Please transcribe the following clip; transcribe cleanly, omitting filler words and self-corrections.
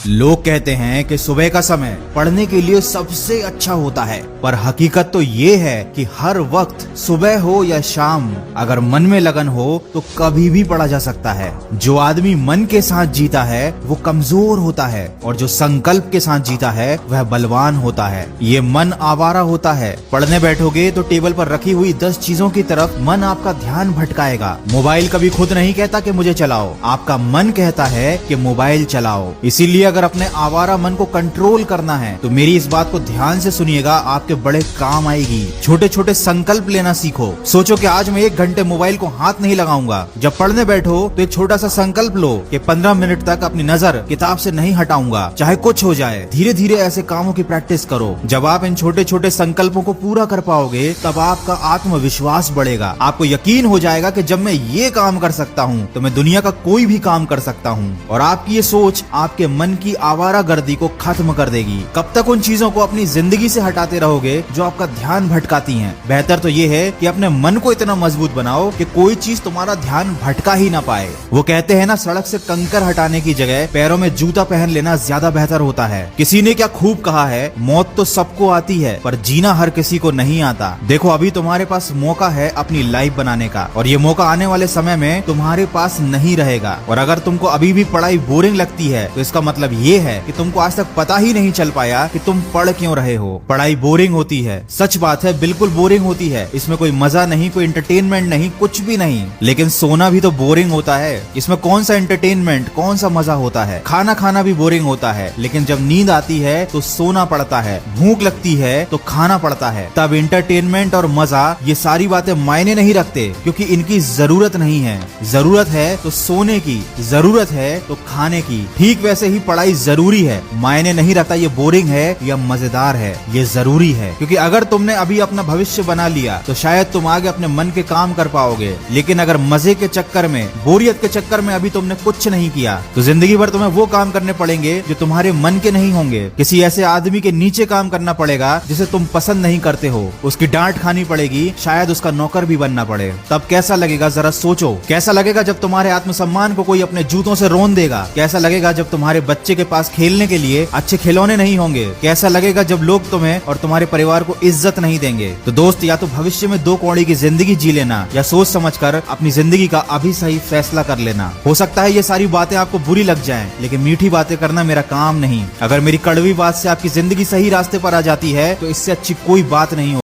लोग कहते हैं कि सुबह का समय पढ़ने के लिए सबसे अच्छा होता है, पर हकीकत तो ये है कि हर वक्त सुबह हो या शाम अगर मन में लगन हो तो कभी भी पढ़ा जा सकता है। जो आदमी मन के साथ जीता है वो कमजोर होता है और जो संकल्प के साथ जीता है वह बलवान होता है। ये मन आवारा होता है। पढ़ने बैठोगे तो टेबल पर रखी हुई 10 चीजों की तरफ मन आपका ध्यान भटकाएगा। मोबाइल कभी खुद नहीं कहता कि मुझे चलाओ, आपका मन कहता है कि मोबाइल चलाओ। इसीलिए अगर अपने आवारा मन को कंट्रोल करना है तो मेरी इस बात को ध्यान से सुनिएगा, आपके बड़े काम आएगी। छोटे छोटे संकल्प लेना सीखो। सोचो कि आज मैं 1 घंटे मोबाइल को हाथ नहीं लगाऊंगा। जब पढ़ने बैठो तो एक छोटा सा संकल्प लो कि 15 मिनट तक अपनी नजर किताब से नहीं हटाऊंगा, चाहे कुछ हो जाए। धीरे धीरे ऐसे कामों की प्रैक्टिस करो। जब आप इन छोटे छोटे संकल्पों को पूरा कर पाओगे तब आपका आत्मविश्वास बढ़ेगा। आपको यकीन हो जाएगा कि जब मैं ये काम कर सकता हूँ तो मैं दुनिया का कोई भी काम कर सकता हूँ। और आपकी ये सोच आपके मन की आवारागर्दी को खत्म कर देगी। कब तक उन चीजों को अपनी जिंदगी से हटाते रहोगे जो आपका ध्यान भटकाती हैं? बेहतर तो ये है कि अपने मन को इतना मजबूत बनाओ कि कोई चीज तुम्हारा ध्यान भटका ही ना पाए। वो कहते हैं ना, सड़क से कंकर हटाने की जगह पैरों में जूता पहन लेना ज्यादा बेहतर होता है। किसी ने क्या खूब कहा है, मौत तो सबको आती है पर जीना हर किसी को नहीं आता। देखो, अभी तुम्हारे पास मौका है अपनी लाइफ बनाने का, और ये मौका आने वाले समय में तुम्हारे पास नहीं रहेगा। और अगर तुमको अभी भी पढ़ाई बोरिंग लगती है तो इसका मतलब ये है कि तुमको आज तक पता ही नहीं चल पाया कि तुम पढ़ क्यों रहे हो। पढ़ाई बोरिंग होती है, सच बात है, बिल्कुल बोरिंग होती है। इसमें कोई मजा नहीं, कोई एंटरटेनमेंट नहीं, कुछ भी नहीं। लेकिन सोना भी तो बोरिंग होता है। इसमें कौन सा एंटरटेनमेंट, कौन सा मजा होता है? खाना खाना भी बोरिंग होता है, लेकिन जब नींद आती है तो सोना पड़ता है। भूख लगती है तो खाना पड़ता है। तब एंटरटेनमेंट और मजा, ये सारी बातें मायने नहीं रखते, क्योंकि इनकी जरूरत नहीं है। जरूरत है तो सोने की, जरूरत है तो खाने की। ठीक वैसे ही पढ़ाई जरूरी है। मायने नहीं रखता ये बोरिंग है या मजेदार है, ये जरूरी है। क्योंकि अगर तुमने अभी अपना भविष्य बना लिया तो शायद तुम आगे अपने मन के काम कर पाओगे। लेकिन अगर मजे के चक्कर में, बोरियत के चक्कर में अभी तुमने कुछ नहीं किया तो जिंदगी भर तुम्हें वो काम करने पड़ेंगे जो तुम्हारे मन के नहीं होंगे। किसी ऐसे आदमी के नीचे काम करना पड़ेगा जिसे तुम पसंद नहीं करते हो। उसकी डांट खानी पड़ेगी, शायद उसका नौकर भी बनना पड़े। तब कैसा लगेगा जरा सोचो। कैसा लगेगा जब तुम्हारे आत्मसम्मान को कोई अपने जूतों से रौंद देगा? कैसा लगेगा जब तुम्हारे बच्चे के पास खेलने के लिए अच्छे खिलौने नहीं होंगे? कैसा लगेगा जब लोग तुम्हें और तुम्हारे परिवार को इज्जत नहीं देंगे? तो दोस्त, या तो भविष्य में 2 कौड़ी की जिंदगी जी लेना या सोच समझकर अपनी जिंदगी का अभी सही फैसला कर लेना। हो सकता है ये सारी बातें आपको बुरी लग जाएं, लेकिन मीठी बातें करना मेरा काम नहीं। अगर मेरी कड़वी बात से आपकी जिंदगी सही रास्ते पर आ जाती है तो इससे अच्छी कोई बात नहीं हो।